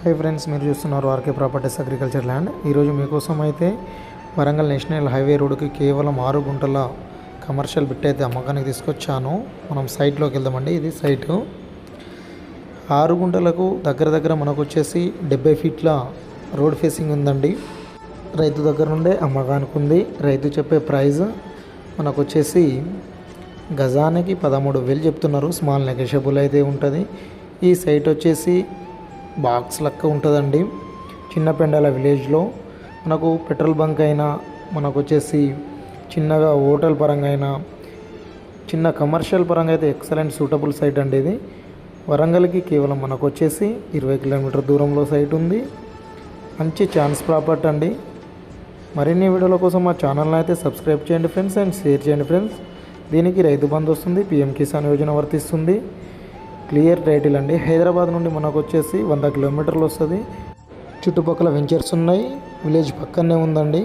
Hi friends, మీరు చూస్తున్నారు RK properties agriculture land. ఈరోజు మీకోసం అయితే వరంగల్ నేషనల్ హైవే రోడ్డుకి కేవలం 6 గుంటల కమర్షియల్ బిట్ అయితే అమ్మకానికి తీసుకొచ్చాను. మనం సైట్లోకి వెళ్దామండి. ఇది సైటు 6 గుంటలకు దగ్గర మనకు వచ్చేసి 70 ఫీట్ల రోడ్ ఫేసింగ్ ఉందండి. రైతు దగ్గర నుండే అమ్మకానికి ఉంది. రైతు చెప్పే ప్రైస్ మనకు వచ్చేసి గజానికి 13,000 చెప్తున్నారు. స్మాల్ నెగోషియబుల్ అయితే ఉంటుంది. ఈ సైట్ వచ్చేసి బాక్స్ లెక్క ఉంటుందండి. చిన్నపెండాల విలేజ్లో మనకు పెట్రోల్ బంక్ అయినా, మనకు వచ్చేసి చిన్నగా హోటల్ పరంగా అయినా, చిన్న కమర్షియల్ పరంగా అయితే ఎక్సలెంట్ సూటబుల్ సైట్ అండి. ఇది వరంగల్కి కేవలం మనకు వచ్చేసి 20 కిలోమీటర్ దూరంలో సైట్ ఉంది. మంచి ఛాన్స్ ప్రాపర్టీ అండి. మరిన్ని వీడియోల కోసం మా ఛానల్ని అయితే సబ్స్క్రైబ్ చేయండి ఫ్రెండ్స్, అండ్ షేర్ చేయండి ఫ్రెండ్స్. దీనికి రైతు బంధు వస్తుంది, పిఎం కిసాన్ యోజన వర్తిస్తుంది. క్లియర్ టైటిల్ అండి. హైదరాబాద్ నుండి మనకు వచ్చేసి 100 కిలోమీటర్లు వస్తుంది. చుట్టుపక్కల వెంచర్స్ ఉన్నాయి. విలేజ్ పక్కనే ఉందండి.